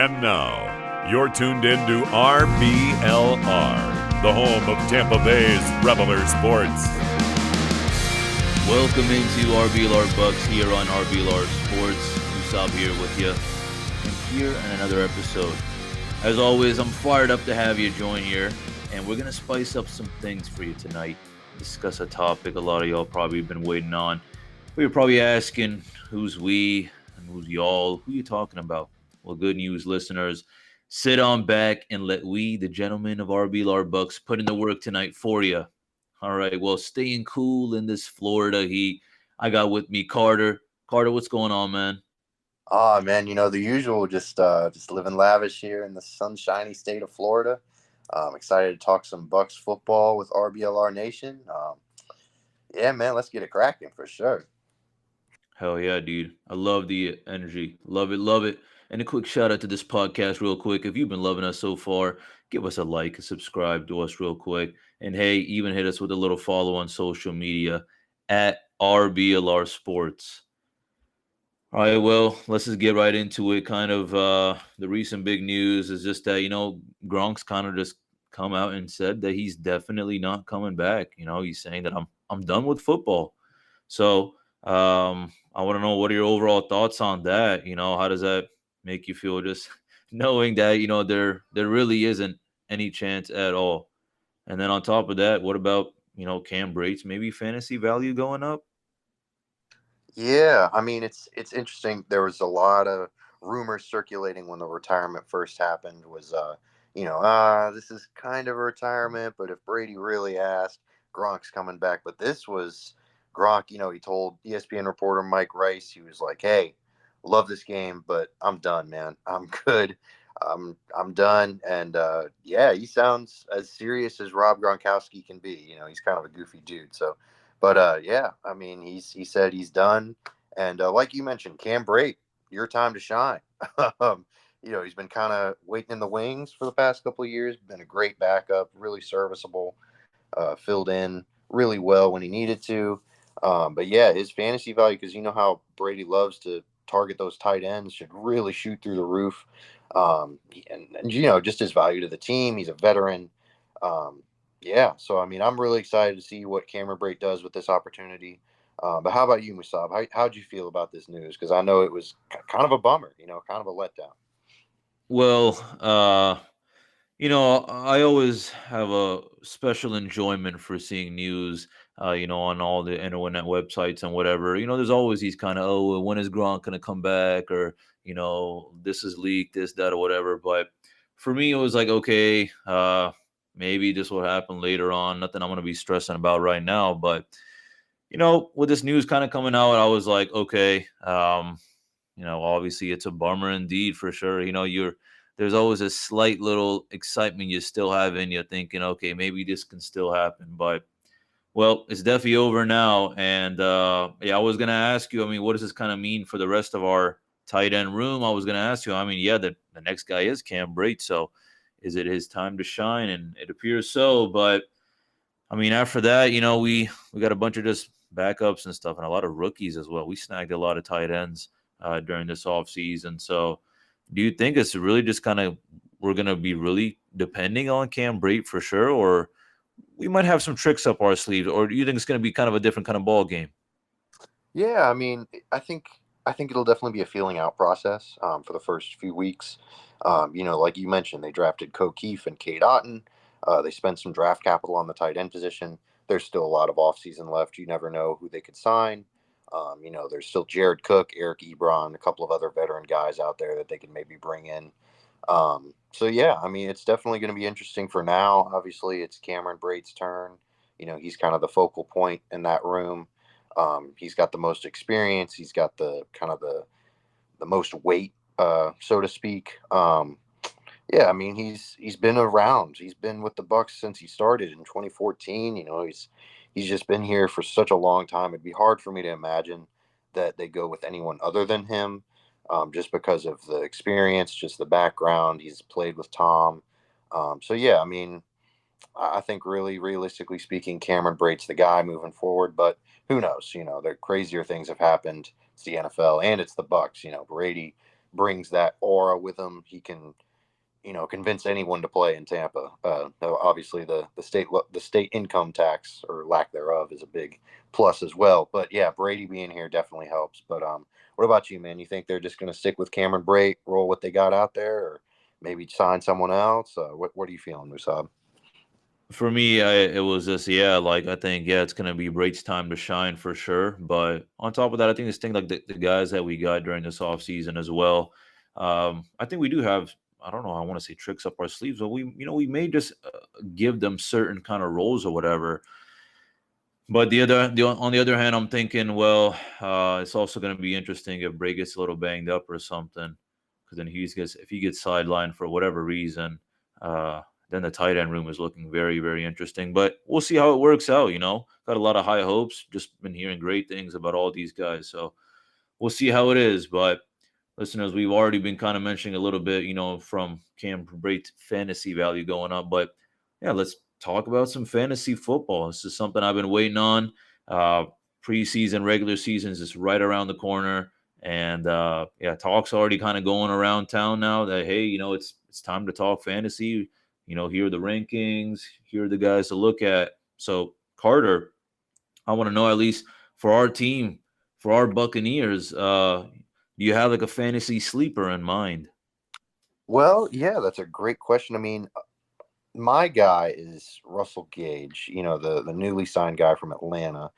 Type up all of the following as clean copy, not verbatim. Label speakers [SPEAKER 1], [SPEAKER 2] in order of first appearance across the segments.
[SPEAKER 1] And now, you're tuned in to RBLR, the home of Tampa Bay's Reveler Sports.
[SPEAKER 2] Welcome into RBLR Bucs here on RBLR Sports. Musaab here with you. And here in another episode. As always, I'm fired up to have you join here. And we're going to spice up some things for you tonight. Discuss a topic a lot of y'all probably been waiting on. But you're probably asking, who's we and who's y'all? Who you talking about? Well, good news, listeners. Sit on back and let we, the gentlemen of RBLR Bucs, put in the work tonight for you. All right, well, staying cool in this Florida heat. I got with me Carter. Carter, what's going on, man?
[SPEAKER 3] Man, the usual, just living lavish here in the sunshiny state of Florida. I'm excited to talk some Bucs football with RBLR Nation. Yeah, man, let's get it cracking for sure.
[SPEAKER 2] Hell yeah, dude. I love the energy. Love it, love it. And a quick shout out to this podcast, real quick. If you've been loving us so far, give us a like and subscribe to us real quick. And hey, even hit us with a little follow on social media at RBLR Sports. All right, well, let's just get right into it. Kind of the recent big news is just that, Gronk's kind of just come out and said that he's definitely not coming back. He's saying that I'm done with football. So I want to know, what are your overall thoughts on that? How does that make you feel, just knowing that, there really isn't any chance at all? And then on top of that, what about, Cam Brate's maybe fantasy value going up?
[SPEAKER 3] Yeah, I mean, it's interesting. There was a lot of rumors circulating when the retirement first happened. This is kind of a retirement, but if Brady really asked, Gronk's coming back. But this was Gronk. He told ESPN reporter Mike Rice, he was like, "Hey, love this game, but I'm done, man. I'm good. I'm done." And yeah, he sounds as serious as Rob Gronkowski can be. He's kind of a goofy dude. So, but yeah, I mean, he said he's done. And like you mentioned, Cam Brate, your time to shine. He's been kind of waiting in the wings for the past couple of years. Been a great backup, really serviceable, filled in really well when he needed to. But yeah, his fantasy value, because you know how Brady loves to target those tight ends, should really shoot through the roof. And just his value to the team. He's a veteran. Yeah, so I mean, I'm really excited to see what Cameron Brate does with this opportunity. But how about you, Musaab? How'd you feel about this news? Because I know it was kind of a bummer, kind of a letdown.
[SPEAKER 2] Well, I always have a special enjoyment for seeing news, on all the internet websites and whatever. There's always these kind of, oh, when is Gronk going to come back? Or, this is leaked, this, that, or whatever. But for me, it was like, okay, maybe this will happen later on. Nothing I'm going to be stressing about right now. But, with this news kind of coming out, I was like, okay, obviously it's a bummer indeed for sure. There's always a slight little excitement you still have in you, thinking, okay, maybe this can still happen. But, well, it's definitely over now. And, yeah, I was going to ask you, I mean, what does this kind of mean for the rest of our tight end room? I was going to ask you, I mean, yeah, the next guy is Cam Brate. So is it his time to shine? And it appears so. But, I mean, after that, we got a bunch of just backups and stuff and a lot of rookies as well. We snagged a lot of tight ends during this offseason. So, do you think it's really just kind of, we're going to be really depending on Cam Brate for sure, or we might have some tricks up our sleeves, or do you think it's going to be kind of a different kind of ball game?
[SPEAKER 3] Yeah, I mean, I think it'll definitely be a feeling out process for the first few weeks. Like you mentioned, they drafted Keefe and Cade Otton. They spent some draft capital on the tight end position. There's still a lot of offseason left. You never know who they could sign. There's still Jared Cook, Eric Ebron, a couple of other veteran guys out there that they can maybe bring in. So yeah, I mean, it's definitely going to be interesting for now. Obviously, it's Cameron Brate's turn. He's kind of the focal point in that room. He's got the most experience. He's got the kind of the most weight, so to speak. Yeah, I mean, he's been around. He's been with the Bucs since he started in 2014. He's just been here for such a long time. It'd be hard for me to imagine that they go with anyone other than him, just because of the experience, just the background. He's played with Tom. So yeah, I mean, I think really realistically speaking, Cameron Brate's the guy moving forward. But who knows? There crazier things have happened. It's the NFL and it's the Bucs. Brady brings that aura with him. He can, convince anyone to play in Tampa. Though obviously the state income tax or lack thereof is a big plus as well. But yeah, Brady being here definitely helps. But what about you, man? You think they're just going to stick with Cameron Brate, roll what they got out there, or maybe sign someone else? What are you feeling, Musaab?
[SPEAKER 2] For me, it was just like I think it's gonna be Brate's time to shine for sure. But on top of that, I think this thing like the guys that we got during this offseason as well. I think we do have I don't know I want to say tricks up our sleeves, but we may just give them certain kind of roles or whatever. But on the other hand, I'm thinking, well, it's also going to be interesting if Bray gets a little banged up or something, because then if he gets sidelined for whatever reason, uh, then the tight end room is looking very, very interesting. But we'll see how it works out. Got a lot of high hopes. Just been hearing great things about all these guys, so we'll see how it is. But listeners, we've already been kind of mentioning a little bit, from Cam Brate fantasy value going up. But yeah, let's talk about some fantasy football. This is something I've been waiting on. Uh, Preseason, regular seasons is right around the corner. And talk's already kind of going around town now that, hey, it's time to talk fantasy. Here are the rankings, here are the guys to look at. So, Carter, I want to know, at least for our team, for our Buccaneers, do you have like a fantasy sleeper in mind?
[SPEAKER 3] Well, yeah, that's a great question. I mean, my guy is Russell Gage, the newly signed guy from Atlanta.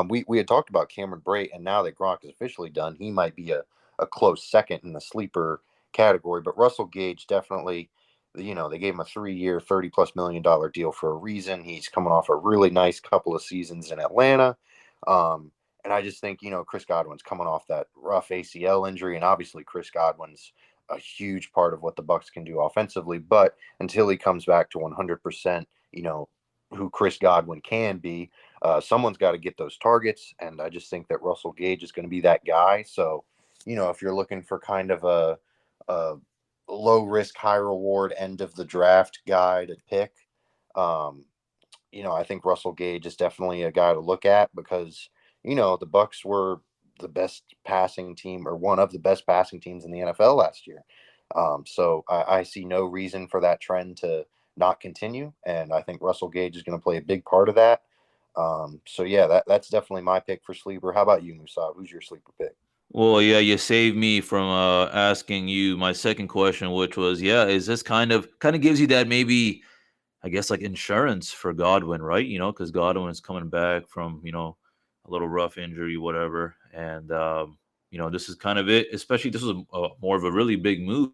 [SPEAKER 3] We had talked about Cameron Brate, and now that Gronk is officially done, he might be a close second in the sleeper category. But Russell Gage definitely, they gave him a 3-year, $30+ million deal for a reason. He's coming off a really nice couple of seasons in Atlanta. And I just think, Chris Godwin's coming off that rough ACL injury, and obviously Chris Godwin's a huge part of what the Bucs can do offensively. But until he comes back to 100%, who Chris Godwin can be, someone's got to get those targets. And I just think that Russell Gage is going to be that guy. So, if you're looking for kind of a low risk, high reward end of the draft guy to pick, I think Russell Gage is definitely a guy to look at because, the Bucs were the best passing team or one of the best passing teams in the NFL last year. So I see no reason for that trend to not continue. And I think Russell Gage is going to play a big part of that. So yeah, that's definitely my pick for sleeper. How about you, Musaab? Who's your sleeper pick?
[SPEAKER 2] Well, yeah, you saved me from asking you my second question, which was, is this kind of gives you that maybe, I guess, like insurance for Godwin, right? Because Godwin is coming back from a little rough injury, whatever, and this is kind of it. Especially this was more of a really big move.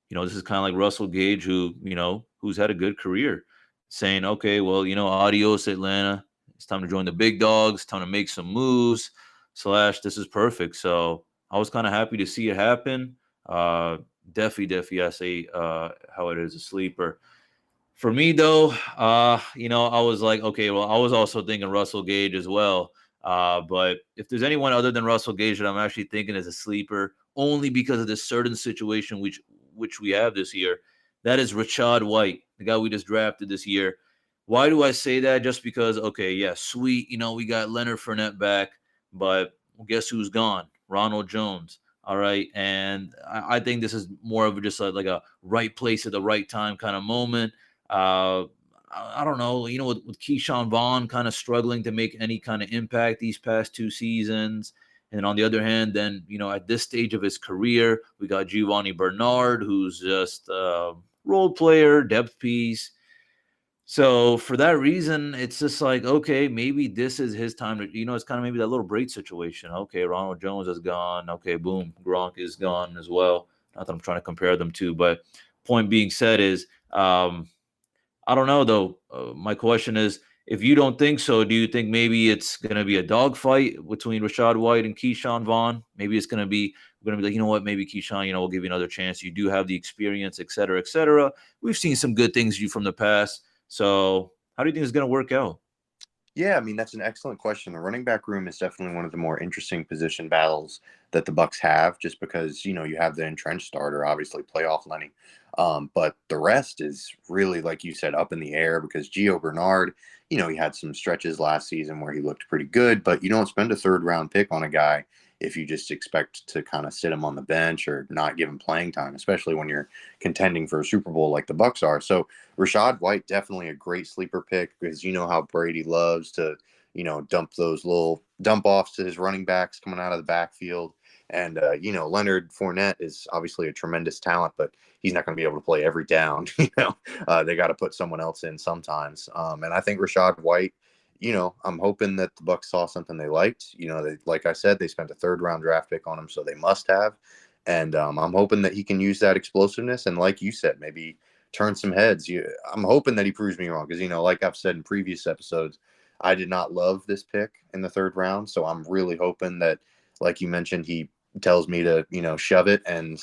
[SPEAKER 2] This is kind of like Russell Gage, who's had a good career, saying, okay, well, adios, Atlanta. It's time to join the big dogs. Time to make some moves. / this is perfect. So I was kind of happy to see it happen. Definitely, I say how it is a sleeper. For me, though, I was like, okay, well, I was also thinking Russell Gage as well. But if there's anyone other than Russell Gage that I'm actually thinking is a sleeper, only because of this certain situation which we have this year, that is Rachaad White, the guy we just drafted this year. Why do I say that? Just because, okay, yeah, sweet, we got Leonard Fournette back, but guess who's gone? Ronald Jones. All right. And I think this is more of just like a right place at the right time kind of moment. I don't know, with Keyshawn Vaughn kind of struggling to make any kind of impact these past 2 seasons. And on the other hand, then, at this stage of his career, we got Giovanni Bernard, who's just a role player, depth piece. So for that reason, it's just like, okay, maybe this is his time to, it's kind of maybe that little Brate situation. Okay, Ronald Jones is gone. Okay, boom, Gronk is gone as well. Not that I'm trying to compare them two, but point being said is, I don't know, though. My question is, if you don't think so, do you think maybe it's going to be a dogfight between Rachaad White and Keyshawn Vaughn? Maybe it's going to be like, maybe Keyshawn, we'll give you another chance. You do have the experience, et cetera, et cetera. We've seen some good things from the past. So how do you think it's going to work out?
[SPEAKER 3] Yeah, I mean, that's an excellent question. The running back room is definitely one of the more interesting position battles that the Bucs have, just because, you have the entrenched starter, obviously playoff Lenny. But the rest is really, like you said, up in the air because Gio Bernard, he had some stretches last season where he looked pretty good, but you don't spend a 3rd round pick on a guy if you just expect to kind of sit him on the bench or not give him playing time, especially when you're contending for a Super Bowl like the Bucs are. So Rachaad White, definitely a great sleeper pick, because you know how Brady loves to, dump those little dump offs to his running backs coming out of the backfield. And, Leonard Fournette is obviously a tremendous talent, but he's not going to be able to play every down. They got to put someone else in sometimes. And I think Rachaad White, I'm hoping that the Bucs saw something they liked. Like I said, they spent a 3rd-round draft pick on him, so they must have. And I'm hoping that he can use that explosiveness. And like you said, maybe turn some heads. I'm hoping that he proves me wrong, because, like I've said in previous episodes, I did not love this pick in the 3rd round. So I'm really hoping that, like you mentioned, he tells me to, shove it and,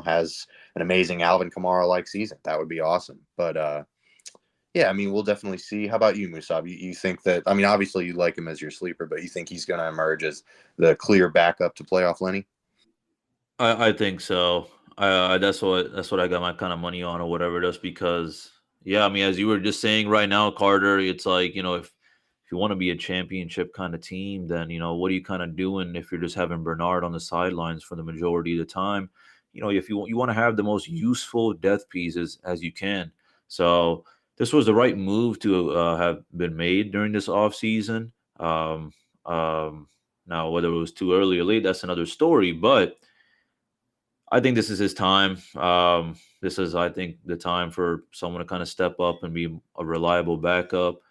[SPEAKER 3] has an amazing Alvin Kamara-like season. That would be awesome. But, yeah, I mean, we'll definitely see. How about you, Musaab? You think that, I mean, obviously you like him as your sleeper, but you think he's going to emerge as the clear backup to playoff Lenny?
[SPEAKER 2] I think so. That's what I got my kind of money on or whatever. Just because, yeah, I mean, as you were just saying right now, Carter, it's like, if you want to be a championship kind of team, then what are you kind of doing if you're just having Bernard on the sidelines for the majority of the time? If you want to have the most useful death pieces as you can. So this was the right move to have been made during this offseason. Um, Now, whether it was too early or late, that's another story. But I think this is his time. This is, I think, the time for someone to kind of step up and be a reliable backup.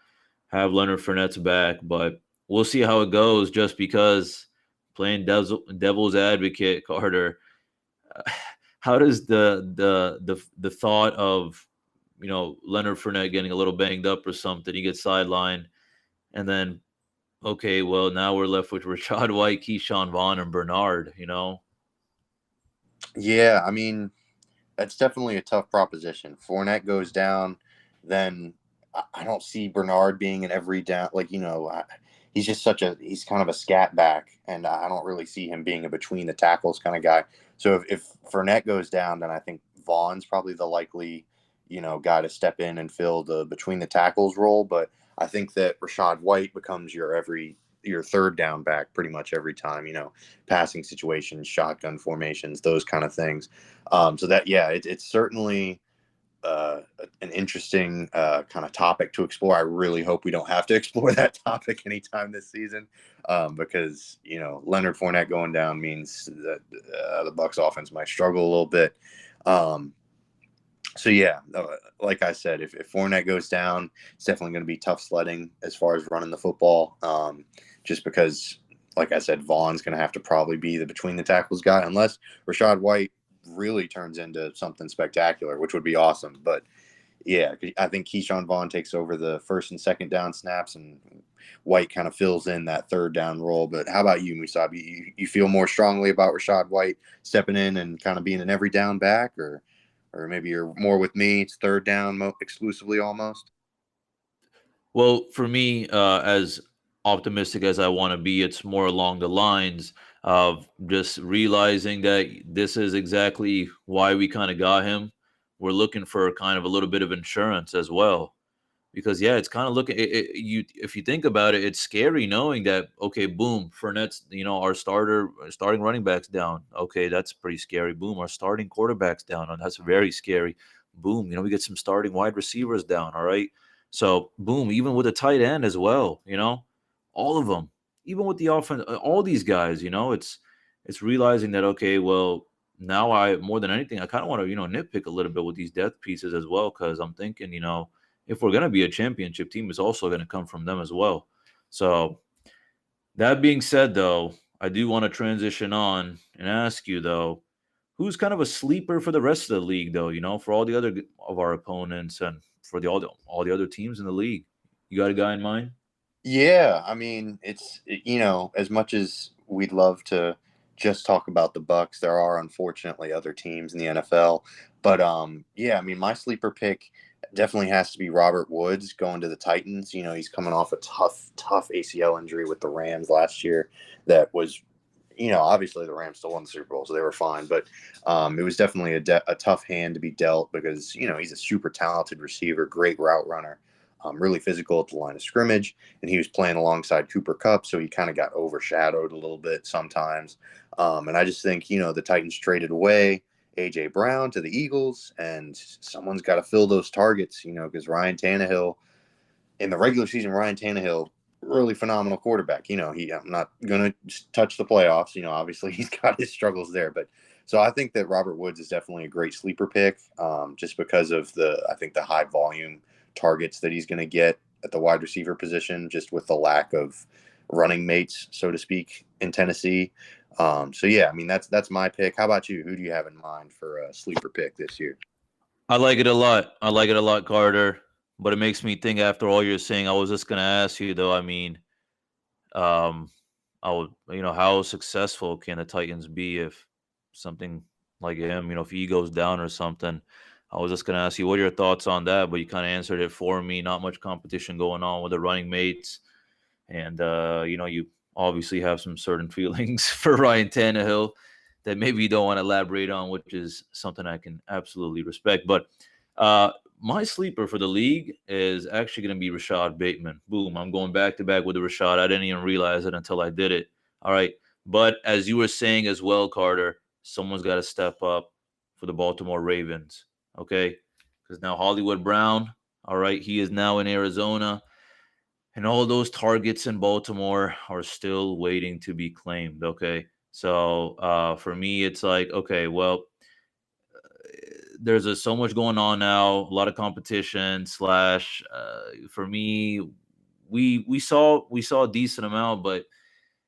[SPEAKER 2] Have Leonard Fournette's back, but we'll see how it goes. Just because playing devil's advocate, Carter, how does the thought of Leonard Fournette getting a little banged up or something, he gets sidelined, and then okay, well now we're left with Rachaad White, Keyshawn Vaughn, and Bernard.
[SPEAKER 3] Yeah, I mean, that's definitely a tough proposition. Fournette goes down, then I don't see Bernard being in every down. Like, he's just he's kind of a scat back, and I don't really see him being a between the tackles kind of guy. So if Fournette goes down, then I think Vaughn's probably the likely, guy to step in and fill the between the tackles role. But I think that Rachaad White becomes your 3rd down back pretty much every time, passing situations, shotgun formations, those kind of things. So that, yeah, it's certainly an interesting kind of topic to explore. I really hope we don't have to explore that topic anytime this season, because Leonard Fournette going down means that the Bucs offense might struggle a little bit. So yeah, like I said, if Fournette goes down, it's definitely going to be tough sledding as far as running the football. Just because, like I said, Vaughn's going to have to probably be the between the tackles guy, unless Rachaad White really turns into something spectacular, which would be awesome. But yeah, I think Keyshawn Vaughn takes over the 1st and 2nd down snaps, and White kind of fills in that 3rd down role. But how about you, Musaab? You feel more strongly about Rachaad White stepping in and kind of being an every down back, or maybe you're more with me, it's 3rd down exclusively almost?
[SPEAKER 2] Well, for me, as optimistic as I want to be, it's more along the lines of just realizing that this is exactly why we kind of got him. We're looking for kind of a little bit of insurance as well, because yeah, it's kind of looking. You if you think about it, it's scary knowing that okay, boom, Fournette's our starting running backs down. Okay, that's pretty scary. Boom, our starting quarterbacks down. And that's very scary. Boom, we get some starting wide receivers down. All right. So boom, even with a tight end as well, all of them, even with the offense, all these guys, it's realizing that okay, well now I more than anything I kind of want to nitpick a little bit with these depth pieces as well, because I'm thinking if we're going to be a championship team, it's also going to come from them as well. So that being said, though, I do want to transition on and ask you though, who's kind of a sleeper for the rest of the league, though? For all the other of our opponents and for all the other teams in the league. You got a guy in mind?
[SPEAKER 3] Yeah, I mean, it's as much as we'd love to just talk about the Bucs, there are unfortunately other teams in the NFL. But yeah, I mean, my sleeper pick definitely has to be Robert Woods going to the Titans. He's coming off a tough ACL injury with the Rams last year. That was, obviously the Rams still won the Super Bowl, so they were fine. But it was definitely a tough hand to be dealt, because he's a super talented receiver, great route runner. really physical at the line of scrimmage, and he was playing alongside Cooper Kupp, so he kind of got overshadowed a little bit sometimes. And I just think, the Titans traded away A.J. Brown to the Eagles, and someone's got to fill those targets, because Ryan Tannehill, in the regular season, really phenomenal quarterback. I'm not going to touch the playoffs. Obviously he's got his struggles there, but so I think that Robert Woods is definitely a great sleeper pick, just because of the high volume targets that he's going to get at the wide receiver position, just with the lack of running mates, so to speak, in Tennessee. So yeah, I mean, that's my pick. How about you? Who do you have in mind for a sleeper pick this year?
[SPEAKER 2] I like it a lot, Carter. But it makes me think after all you're saying. I was just gonna ask you though. I mean, um, how successful can the Titans be if something like him, if he goes down or something? I was just gonna ask you what are your thoughts on that, but you kind of answered it for me. Not much competition going on with the running mates, and you obviously have some certain feelings for Ryan Tannehill that maybe you don't want to elaborate on, which is something I can absolutely respect. But my sleeper for the league is actually going to be Rashad Bateman. Boom. I'm going back to back with the Rashad. I didn't even realize it until I did it. All right. But as you were saying as well, Carter, someone's got to step up for the Baltimore Ravens. Okay. Because now Hollywood Brown, all right, he is now in Arizona. And all those targets in Baltimore are still waiting to be claimed. Okay. So for me, it's like, okay, well, there's so much going on now, a lot of competition. Slash, for me, we saw a decent amount, but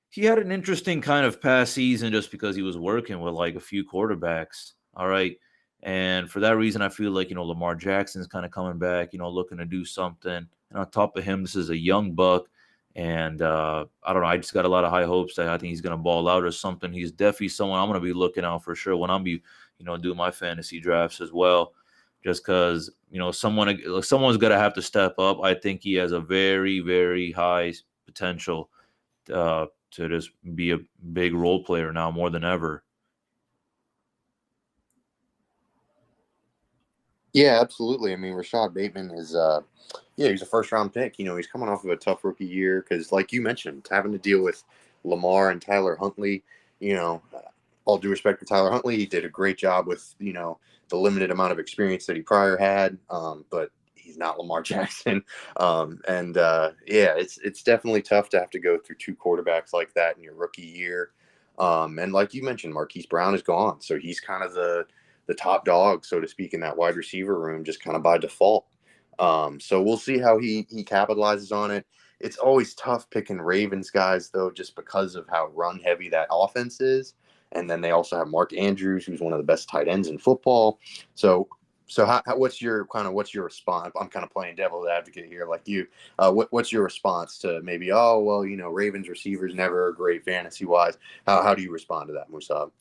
[SPEAKER 2] he had an interesting kind of past season just because he was working with like a few quarterbacks. All right. And for that reason, I feel like, Lamar Jackson's kind of coming back, looking to do something. And on top of him, this is a young buck. And I don't know. I just got a lot of high hopes that I think he's going to ball out or something. He's definitely someone I'm going to be looking out for sure when I'm doing my fantasy drafts as well. Just because, someone's going to have to step up. I think he has a very, very high potential to just be a big role player now more than ever.
[SPEAKER 3] Yeah, absolutely. I mean, Rashad Bateman is, he's a first round pick. He's coming off of a tough rookie year because, like you mentioned, having to deal with Lamar and Tyler Huntley. All due respect to Tyler Huntley, he did a great job with the limited amount of experience that he prior had. But he's not Lamar Jackson. It's definitely tough to have to go through two quarterbacks like that in your rookie year. And like you mentioned, Marquise Brown is gone, so he's kind of the top dog, so to speak, in that wide receiver room, just kind of by default. So we'll see how he capitalizes on it. It's always tough picking Ravens guys, though, just because of how run heavy that offense is. And then they also have Mark Andrews, who's one of the best tight ends in football. So what's your response? I'm kind of playing devil's advocate here, like you. What's your response to maybe, Ravens receivers never are great fantasy wise? How do you respond to that, Musaab?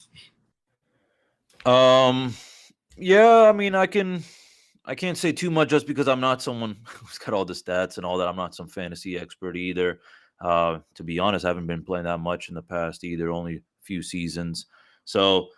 [SPEAKER 2] Yeah, I mean, I can't say too much just because I'm not someone who's got all the stats and all that. I'm not some fantasy expert either. To be honest, I haven't been playing that much in the past either, only a few seasons. So,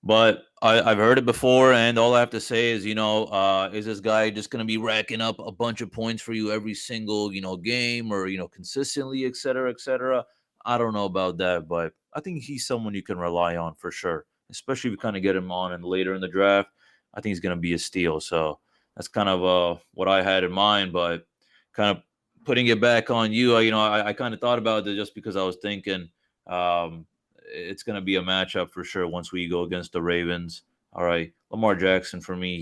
[SPEAKER 2] but I've heard it before, and all I have to say is, is this guy just going to be racking up a bunch of points for you every single, game or, consistently, et cetera, et cetera? I don't know about that, but I think he's someone you can rely on for sure, especially if you kind of get him on and later in the draft. I think he's going to be a steal. So that's kind of what I had in mind, but kind of putting it back on you. I kind of thought about it just because I was thinking it's going to be a matchup for sure once we go against the Ravens. All right, Lamar Jackson for me,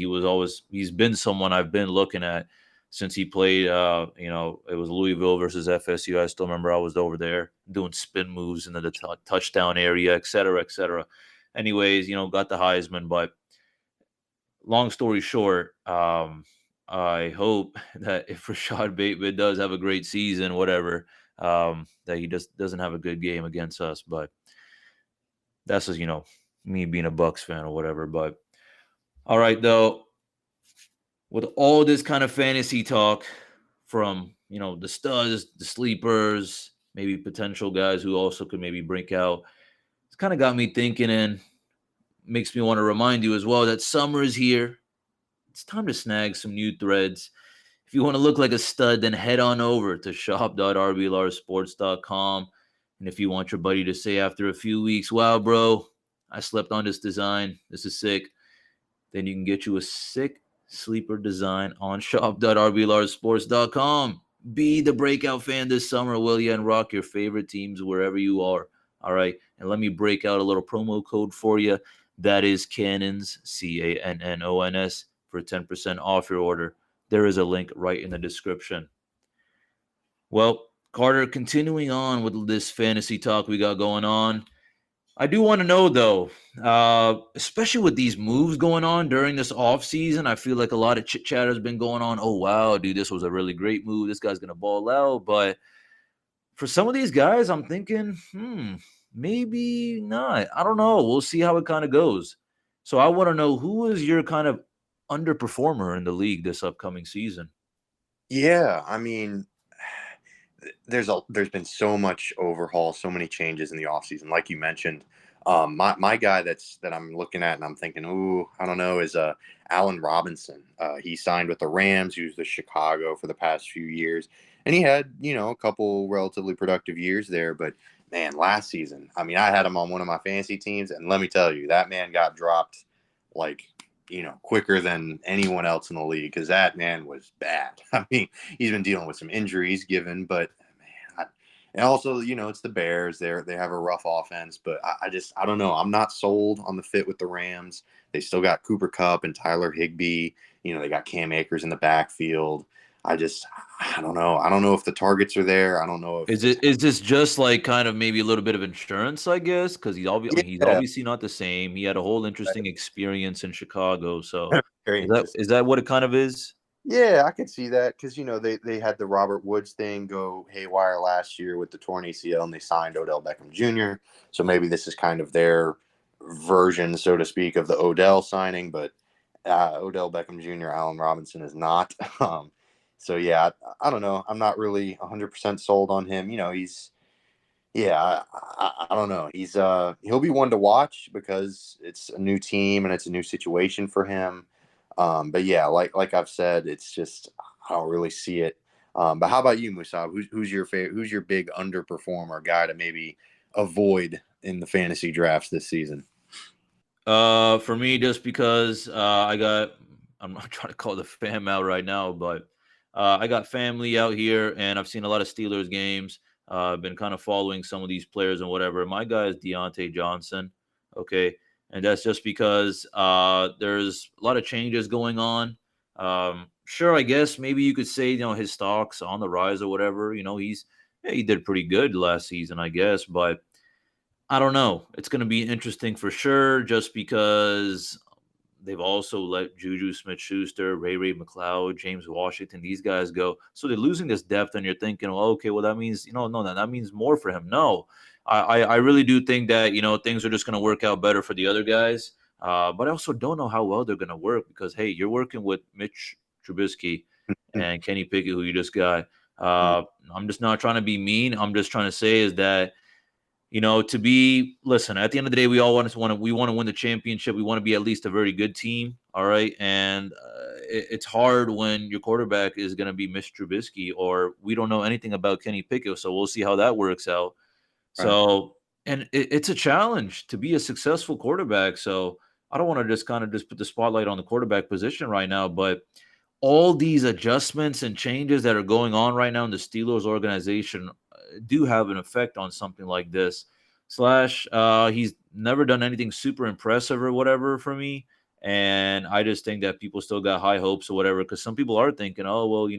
[SPEAKER 2] he's been someone I've been looking at since he played. It was Louisville versus FSU. I still remember I was over there doing spin moves in the touchdown area, et cetera, et cetera. Anyways, got the Heisman, but long story short, I hope that if Rashad Bateman does have a great season, whatever, that he just doesn't have a good game against us. But that's just, me being a Bucs fan or whatever. But all right, though, with all this kind of fantasy talk from, the studs, the sleepers, maybe potential guys who also could maybe break out, it's kind of got me thinking and makes me want to remind you as well that summer is here. It's time to snag some new threads If you want to look like a stud, then head on over to shop.rblrsports.com. And if you want your buddy to say after a few weeks, wow, bro, I slept on this design. This is sick. Then you can get you a sick sleeper design on shop.rblrsports.com. Be the breakout fan this summer, will you? And rock your favorite teams wherever you are. All right. And let me break out a little promo code for you. That is Cannons, Cannons, for 10% off your order. There is a link right in the description. Well, Carter, continuing on with this fantasy talk we got going on, I do want to know, though, especially with these moves going on during this offseason, I feel like a lot of chit-chat has been going on. Oh, wow, dude, this was a really great move. This guy's going to ball out. But for some of these guys, I'm thinking, maybe not. I don't know. We'll see how it kind of goes. So I want to know, who is your kind of underperformer in the league this upcoming season?
[SPEAKER 3] Yeah, I mean, there's been so much overhaul, so many changes in the offseason, like you mentioned. My guy that I'm looking at and I'm thinking, ooh, I don't know, is Allen Robinson. He signed with the Rams. He was with Chicago for the past few years, and he had a couple relatively productive years there. But man, last season, I mean, I had him on one of my fantasy teams, and let me tell you, that man got dropped like quicker than anyone else in the league, because that man was bad. I mean, he's been dealing with some injuries given, but man, and also, it's the Bears. They have a rough offense, but I don't know. I'm not sold on the fit with the Rams. They still got Cooper Kupp and Tyler Higbee. They got Cam Akers in the backfield. I don't know. I don't know if the targets are there. I don't know if
[SPEAKER 2] Is this just like kind of maybe a little bit of insurance, I guess? Because he's
[SPEAKER 3] yeah,
[SPEAKER 2] obviously not the same. He had a whole interesting experience in Chicago. So
[SPEAKER 3] very
[SPEAKER 2] is that
[SPEAKER 3] interesting.
[SPEAKER 2] is that what it kind of is?
[SPEAKER 3] Yeah, I could see that because they had the Robert Woods thing go haywire last year with the torn ACL, and they signed Odell Beckham Jr. So maybe this is kind of their version, so to speak, of the Odell signing. But Odell Beckham Jr., Allen Robinson is not. So yeah, I don't know. I'm not really 100% sold on him. He's yeah, I don't know. He'll be one to watch because it's a new team and it's a new situation for him. But yeah, like I've said, it's just I don't really see it. But how about you, Musaab? Who's your favorite? Who's your big underperformer guy to maybe avoid in the fantasy drafts this season?
[SPEAKER 2] For me, just because I'm not trying to call the fam out right now, but I got family out here, and I've seen a lot of Steelers games. I've been kind of following some of these players and whatever. My guy is Deontay Johnson, okay, and that's just because there's a lot of changes going on. Sure, I guess maybe you could say his stock's on the rise or whatever. He did pretty good last season, I guess, but I don't know. It's going to be interesting for sure, just because they've also let Juju Smith-Schuster, Ray McLeod, James Washington, these guys go. So they're losing this depth, and you're thinking, well, okay, well, that means, no, that means more for him. No, I really do think that, things are just going to work out better for the other guys. But I also don't know how well they're going to work because, hey, you're working with Mitch Trubisky and Kenny Pickett, who you just got. I'm just not trying to be mean. I'm just trying to say is that, listen, at the end of the day, we all want to win the championship. We want to be at least a very good team. All right. And it's hard when your quarterback is going to be Mitch Trubisky, or we don't know anything about Kenny Pickett. So we'll see how that works out.
[SPEAKER 3] Right.
[SPEAKER 2] So, and it's a challenge to be a successful quarterback. So I don't want to just kind of just put the spotlight on the quarterback position right now, but all these adjustments and changes that are going on right now in the Steelers organization do have an effect on something like this. Slash, he's never done anything super impressive or whatever for me. And I just think that people still got high hopes or whatever, because some people are thinking, oh, well,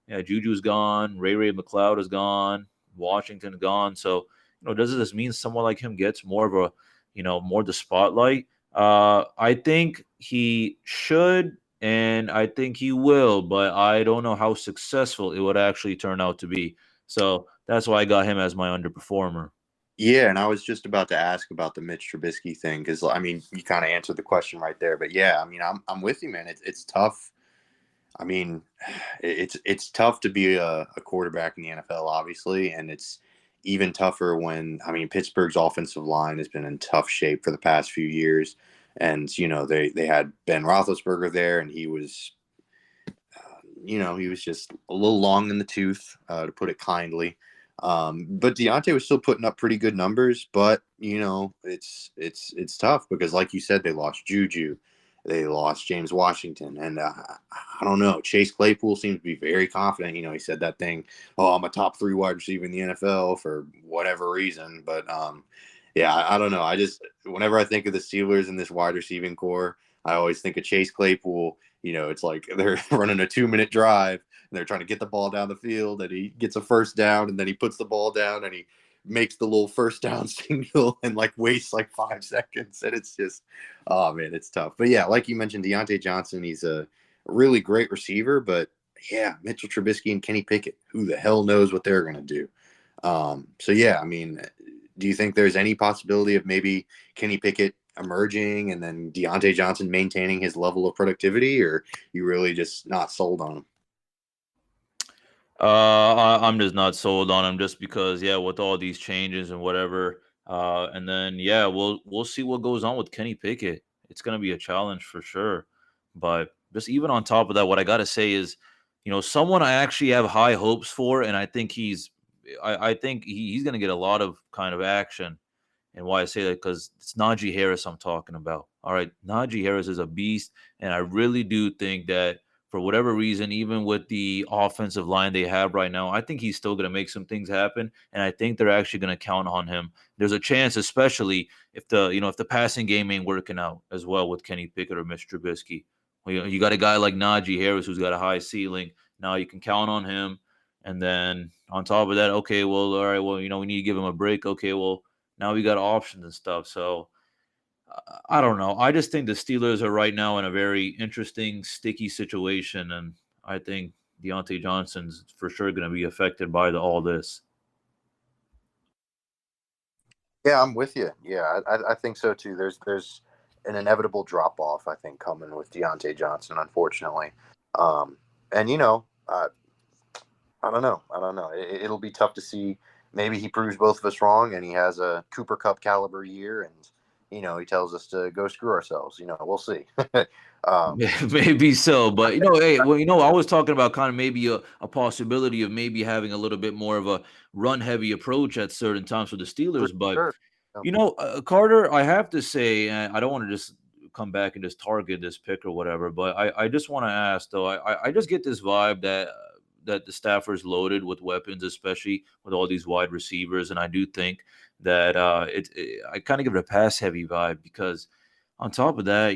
[SPEAKER 2] yeah, Juju's gone, Ray McLeod is gone, Washington gone. So, does this mean someone like him gets more of a, more the spotlight? I think he should, and I think he will, but I don't know how successful it would actually turn out to be. So that's why I got him as my underperformer.
[SPEAKER 3] Yeah, and I was just about to ask about the Mitch Trubisky thing because I mean you kind of answered the question right there. But yeah, I mean I'm with you, man. It's tough. I mean, it's tough to be a quarterback in the NFL, obviously, and it's even tougher when Pittsburgh's offensive line has been in tough shape for the past few years, and they had Ben Roethlisberger there, and he was he was just a little long in the tooth, to put it kindly. But Deontay was still putting up pretty good numbers. But it's tough because, like you said, they lost Juju, they lost James Washington, and I don't know. Chase Claypool seems to be very confident. He said that thing, "Oh, I'm a top 3 wide receiver in the NFL" for whatever reason. But yeah, I don't know. Whenever I think of the Steelers and this wide receiving core, I always think of Chase Claypool. It's like they're running a 2-minute drive and they're trying to get the ball down the field, and he gets a first down, and then he puts the ball down and he makes the little first down signal and like wastes like 5 seconds. And it's just, oh man, it's tough. But yeah, like you mentioned, Deontay Johnson, he's a really great receiver, but yeah, Mitchell Trubisky and Kenny Pickett, who the hell knows what they're going to do. So yeah, I mean, do you think there's any possibility of maybe Kenny Pickett emerging and then Deontay Johnson maintaining his level of productivity, or you really just not sold on him?
[SPEAKER 2] I'm just not sold on him just because, yeah, with all these changes and whatever. And then yeah, we'll see what goes on with Kenny Pickett. It's gonna be a challenge for sure. But just even on top of that, what I gotta say is, someone I actually have high hopes for, and I think I think he's gonna get a lot of kind of action. And why I say that, because it's Najee Harris I'm talking about. All right, Najee Harris is a beast, and I really do think that for whatever reason, even with the offensive line they have right now, I think he's still going to make some things happen, and I think they're actually going to count on him. There's a chance, especially if the passing game ain't working out as well with Kenny Pickett or Mitch Trubisky. Well, you got a guy like Najee Harris who's got a high ceiling. Now you can count on him, and then on top of that, okay, well, all right, well, we need to give him a break. Okay, well, now we got options and stuff. So I don't know. I just think the Steelers are right now in a very interesting, sticky situation, and I think Deontay Johnson's for sure going to be affected by all this.
[SPEAKER 3] Yeah, I'm with you. Yeah, I think so too. There's an inevitable drop off, I think, coming with Deontay Johnson, unfortunately. And I don't know. I don't know. It'll be tough to see. Maybe he proves both of us wrong, and he has a Cooper Cup caliber year, and he tells us to go screw ourselves. We'll see.
[SPEAKER 2] Maybe so, but hey, well, I was talking about kind of maybe a possibility of maybe having a little bit more of a run heavy approach at certain times for the
[SPEAKER 3] For
[SPEAKER 2] Steelers. But
[SPEAKER 3] sure.
[SPEAKER 2] Carter, I have to say, and I don't want to just come back and just target this pick or whatever, but I just want to ask though. I just get this vibe that the Stafford's loaded with weapons, especially with all these wide receivers, and I do think that I kind of give it a pass heavy vibe because on top of that,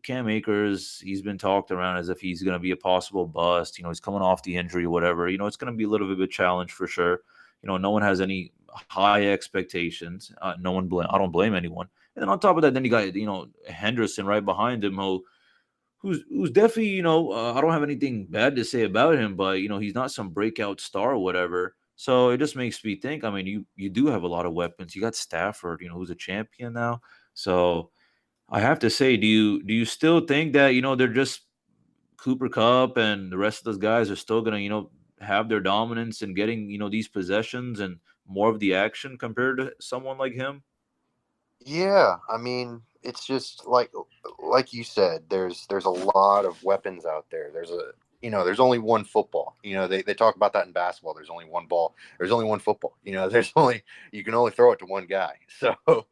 [SPEAKER 2] Cam Akers, he's been talked around as if he's going to be a possible bust. He's coming off the injury, whatever. It's going to be a little bit of a challenge for sure. No one has any high expectations. I don't blame anyone. And then on top of that, then you got Henderson right behind him, who's definitely I don't have anything bad to say about him, but he's not some breakout star or whatever. So it just makes me think. I mean, you do have a lot of weapons. You got Stafford, who's a champion now. So I have to say, do you still think that they're just Cooper Cup and the rest of those guys are still gonna have their dominance and getting these possessions and more of the action compared to someone like him?
[SPEAKER 3] Yeah, I mean, it's just like you said, there's a lot of weapons out there. There's only one football. They talk about that in basketball. There's only one ball. There's only one football. You can only throw it to one guy. So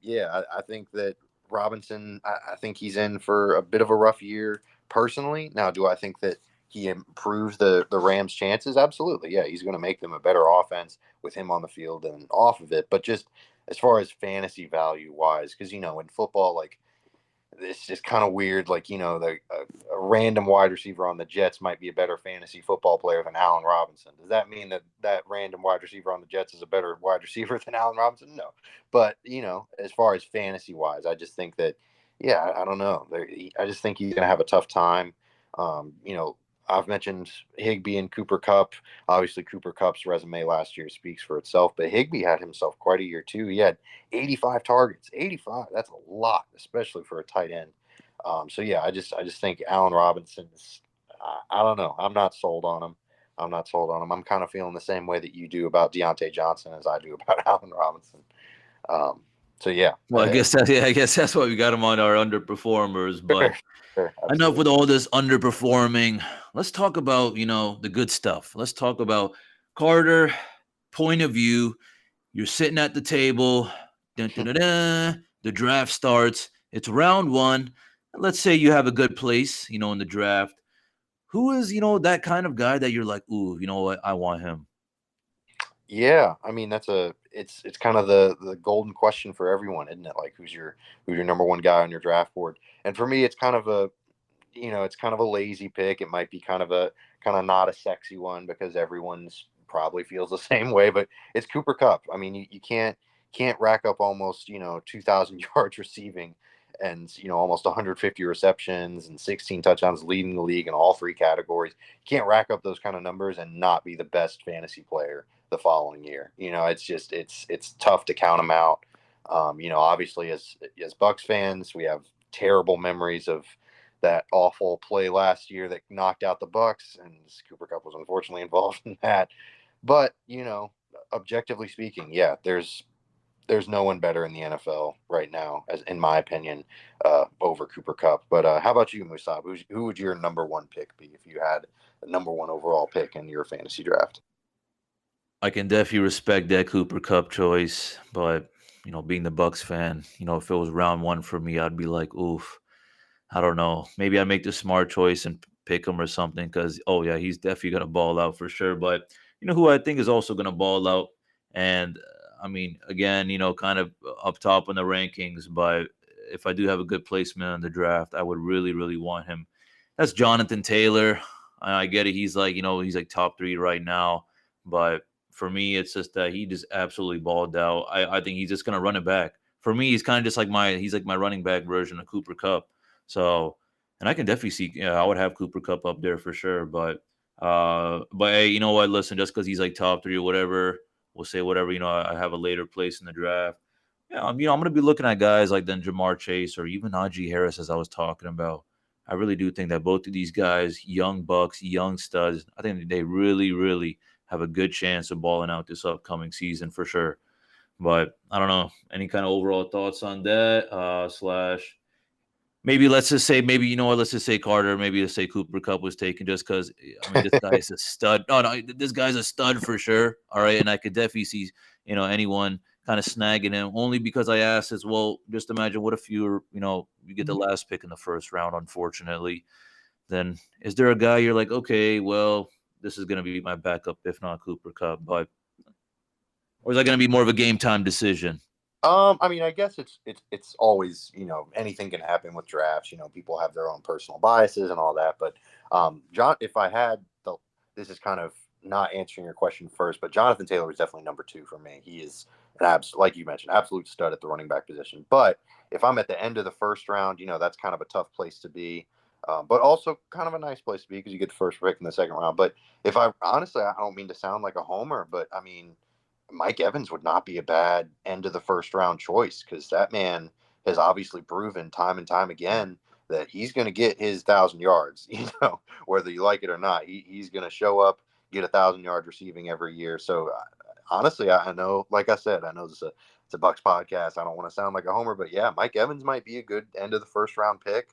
[SPEAKER 3] yeah, I think that Robinson, I think he's in for a bit of a rough year personally. Now, do I think that he improves the Rams' chances? Absolutely. Yeah, he's going to make them a better offense with him on the field and off of it. But just as far as fantasy value wise, because in football, like it's just kind of weird. Like a random wide receiver on the Jets might be a better fantasy football player than Allen Robinson. Does that mean that random wide receiver on the Jets is a better wide receiver than Allen Robinson? No. But as far as fantasy wise, I just think that I don't know. I just think he's gonna have a tough time. You know, I've mentioned Higbee and Cooper Cup. Obviously, Cooper Cup's resume last year speaks for itself, but Higbee had himself quite a year too. He had 85 targets. 85, that's a lot, especially for a tight end. So yeah, I just think Allen Robinson's. I don't know. I'm not sold on him. I'm kind of feeling the same way that you do about Deontay Johnson as I do about Allen Robinson. So yeah.
[SPEAKER 2] Well, I guess that's why we got him on our underperformers. But
[SPEAKER 3] Sure,
[SPEAKER 2] enough
[SPEAKER 3] absolutely.
[SPEAKER 2] with all this underperforming. Let's talk about, the good stuff. Let's talk about Carter, point of view. You're sitting at the table. Dun, dun, dun, dun, the draft starts. It's round one. Let's say you have a good place, in the draft. Who is, that kind of guy that you're like, ooh, you know what? I want him.
[SPEAKER 3] Yeah, I mean it's kind of the golden question for everyone, isn't it? Like who's your number one guy on your draft board? And for me, it's kind of a lazy pick. It might be kind of not a sexy one because everyone's probably feels the same way. But it's Cooper Cup. I mean, you can't rack up almost 2,000 yards receiving and almost 150 receptions and 16 touchdowns, leading the league in all three categories. You can't rack up those kind of numbers and not be the best fantasy player the following year. It's just it's tough to count them out. Obviously as Bucs fans, we have terrible memories of that awful play last year that knocked out the Bucs, and Cooper Cup was unfortunately involved in that. But objectively speaking, yeah, there's no one better in the NFL right now, as in my opinion, over Cooper Cup. But how about you, Musaab? Who would your number one pick be if you had the number one overall pick in your fantasy draft?
[SPEAKER 2] I can definitely respect that Cooper Cup choice, but being the Bucks fan, if it was round one for me, I'd be like, oof, I don't know. Maybe I make the smart choice and pick him or something because, oh yeah, he's definitely gonna ball out for sure. But who I think is also gonna ball out, and I mean, again, kind of up top in the rankings. But if I do have a good placement in the draft, I would really, really want him. That's Jonathan Taylor. I get it. He's like top three right now, but for me, it's just that he just absolutely balled out. I think he's just gonna run it back. For me, he's kind of just like my running back version of Cooper Cup. So, and I can definitely see, I would have Cooper Cup up there for sure. But hey, you know what? Listen, just because he's like top three or whatever, we'll say whatever. I have a later place in the draft. Yeah, I'm gonna be looking at guys like then Jamar Chase or even Najee Harris, as I was talking about. I really do think that both of these guys, young bucks, young studs, I think they really, really have a good chance of balling out this upcoming season for sure. But I don't know. Any kind of overall thoughts on that? Slash maybe let's just say maybe let's just say Carter. Maybe let's say Cooper Cup was taken just because I mean this guy is a stud. No, no, this guy's a stud for sure. All right, and I could definitely see anyone kind of snagging him only because I asked as well. Just imagine what if you get the last pick in the first round, unfortunately. Then is there a guy you're like, okay, well, this is going to be my backup if not Cooper Cup, but or is that going to be more of a game time decision?
[SPEAKER 3] I mean, I guess it's always anything can happen with drafts. People have their own personal biases and all that. But John, if I had this is kind of not answering your question first, but Jonathan Taylor is definitely number two for me. He is like you mentioned, absolute stud at the running back position. But if I'm at the end of the first round, that's kind of a tough place to be. But also kind of a nice place to be because you get the first pick in the second round. But if I honestly, I don't mean to sound like a homer, but I mean, Mike Evans would not be a bad end of the first round choice because that man has obviously proven time and time again that he's going to get his 1,000 yards, whether you like it or not. He's going to show up, get 1,000 yards receiving every year. So honestly, I know, like I said, I know it's a Bucks podcast. I don't want to sound like a homer, but yeah, Mike Evans might be a good end of the first round pick.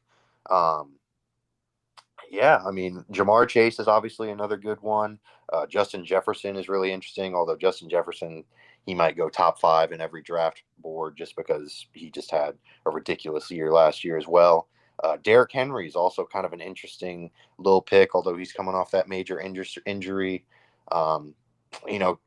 [SPEAKER 3] Yeah, I mean, Jamar Chase is obviously another good one. Justin Jefferson is really interesting, although Justin Jefferson, he might go top five in every draft board just because he just had a ridiculous year last year as well. Derrick Henry is also kind of an interesting little pick, although he's coming off that major injury. Um, you know,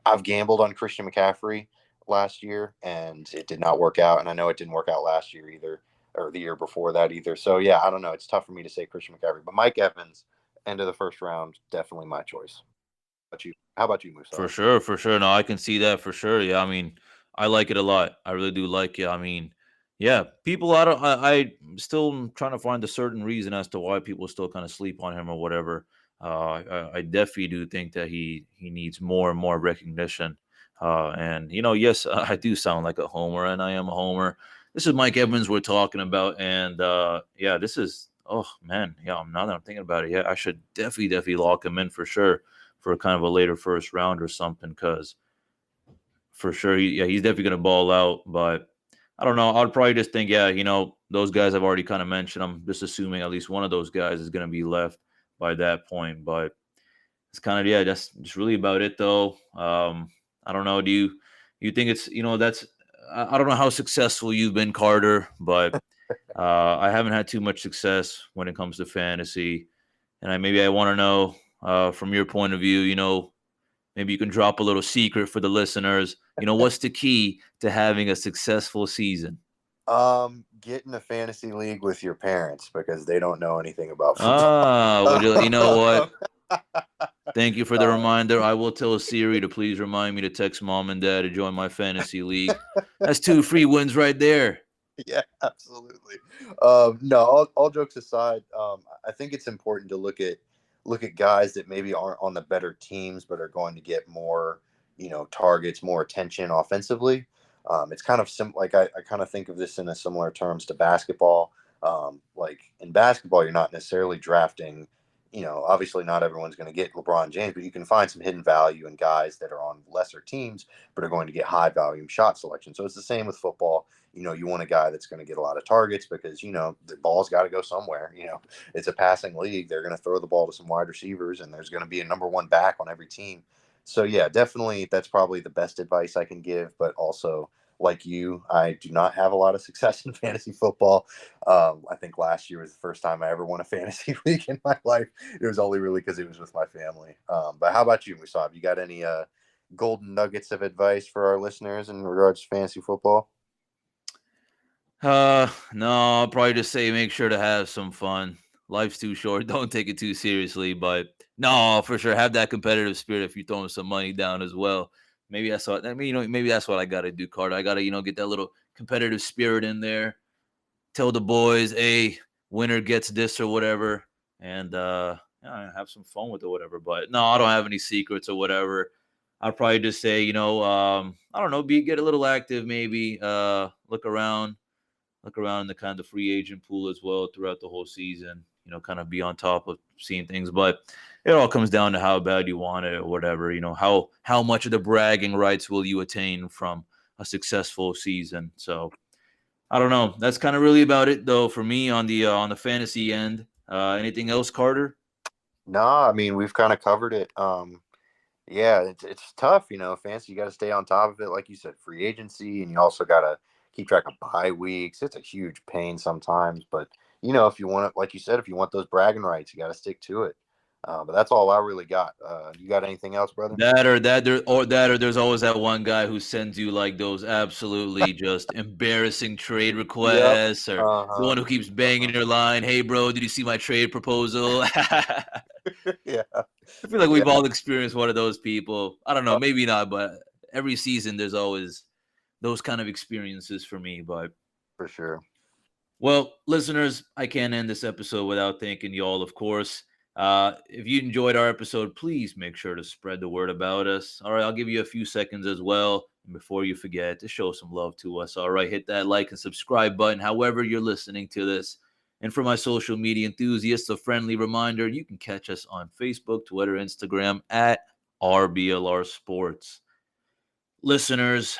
[SPEAKER 3] I've gambled on Christian McCaffrey last year, and it did not work out. And I know it didn't work out last year either, or the year before that either. So yeah, I don't know. It's tough for me to say Christian McCaffrey, but Mike Evans, end of the first round, definitely my choice. How about you, Musa?
[SPEAKER 2] For sure, for sure. No, I can see that for sure. Yeah, I mean, I like it a lot. I really do like it. I mean, yeah, people. I'm still trying to find a certain reason as to why people still kind of sleep on him or whatever. I definitely do think that he needs more and more recognition. And yes, I do sound like a homer, and I am a homer. This is Mike Evans we're talking about, and yeah, this is oh man, yeah. Now that I'm thinking about it, yeah, I should definitely lock him in for sure for kind of a later first round or something because for sure, yeah, he's definitely going to ball out. But I don't know. I'd probably just think, those guys I've already kind of mentioned. I'm just assuming at least one of those guys is going to be left by that point. But it's kind of, that's just really about it, though. I don't know. Do you think it's, that's, I don't know how successful you've been, Carter, but I haven't had too much success when it comes to fantasy. And I want to know from your point of view, maybe you can drop a little secret for the listeners. What's the key to having a successful season?
[SPEAKER 3] Get in a fantasy league with your parents because they don't know anything about football.
[SPEAKER 2] You know what? Thank you for the reminder. I will tell Siri to please remind me to text mom and dad to join my fantasy league. That's 2 free wins right there.
[SPEAKER 3] Yeah, absolutely. No, all jokes aside, I think it's important to look at guys that maybe aren't on the better teams, but are going to get more, targets, more attention offensively. It's kind of like I kind of think of this in a similar terms to basketball. Like in basketball, you're not necessarily drafting, obviously not everyone's going to get LeBron James, but you can find some hidden value in guys that are on lesser teams, but are going to get high volume shot selection. So it's the same with football. You want a guy that's going to get a lot of targets because, the ball's got to go somewhere. It's a passing league. They're going to throw the ball to some wide receivers, and there's going to be a number one back on every team. So, yeah, definitely that's probably the best advice I can give. But also, like you, I do not have a lot of success in fantasy football. I think last year was the first time I ever won a fantasy league in my life. It was only really because it was with my family. But how about you, Musaab? You got any golden nuggets of advice for our listeners in regards to fantasy football?
[SPEAKER 2] No, I'll probably just say make sure to have some fun. Life's too short. Don't take it too seriously. But no, for sure, have that competitive spirit if you're throwing some money down as well. Maybe that's what maybe that's what I got to do, Carter. I got to, get that little competitive spirit in there. Tell the boys, hey, winner gets this or whatever, and have some fun with it, whatever. But no, I don't have any secrets or whatever. I'd probably just say, I don't know, get a little active, maybe look around in the kind of free agent pool as well throughout the whole season, kind of be on top of seeing things. But it all comes down to how bad you want it or whatever, how much of the bragging rights will you attain from a successful season. So I don't know. That's kind of really about it, though, for me on the fantasy end. Anything else, Carter?
[SPEAKER 3] No, I mean, we've kind of covered it. Yeah, it's tough, fantasy. You got to stay on top of it. Like you said, free agency, and you also got to keep track of bye weeks. It's a huge pain sometimes, but if you want it, like you said, if you want those bragging rights, you got to stick to it. But that's all I really got. You got anything else, brother?
[SPEAKER 2] There's always that one guy who sends you like those absolutely just embarrassing trade requests, or the one who keeps banging your line. Hey, bro, did you see my trade proposal?
[SPEAKER 3] Yeah,
[SPEAKER 2] I feel like we've all experienced one of those people. I don't know, maybe not, but every season there's always those kind of experiences for me. But
[SPEAKER 3] for sure.
[SPEAKER 2] Well, listeners, I can't end this episode without thanking you all, of course. If you enjoyed our episode, please make sure to spread the word about us. All right, I'll give you a few seconds as well. And before you forget, to show some love to us. All right, hit that like and subscribe button, however you're listening to this. And for my social media enthusiasts, a friendly reminder, you can catch us on Facebook, Twitter, Instagram at RBLR Sports. Listeners,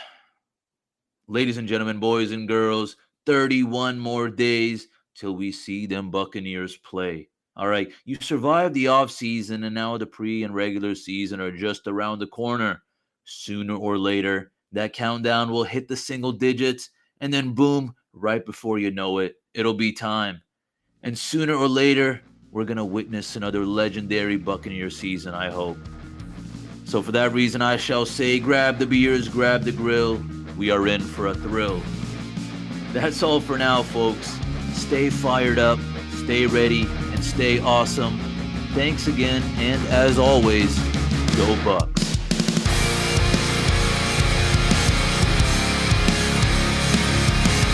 [SPEAKER 2] ladies and gentlemen, boys and girls, 31 more days till we see them Buccaneers play. All right, you survived the offseason, and now the pre and regular season are just around the corner. Sooner or later, that countdown will hit the single digits, and then boom, right before you know it, it'll be time. And sooner or later, we're going to witness another legendary Buccaneer season, I hope. So for that reason, I shall say, grab the beers, grab the grill. We are in for a thrill. That's all for now, folks. Stay fired up, stay ready, and stay awesome. Thanks again, and as always, go Bucs.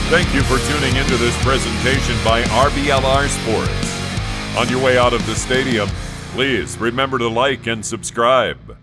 [SPEAKER 1] Thank you for tuning into this presentation by RBLR Sports. On your way out of the stadium, please remember to like and subscribe.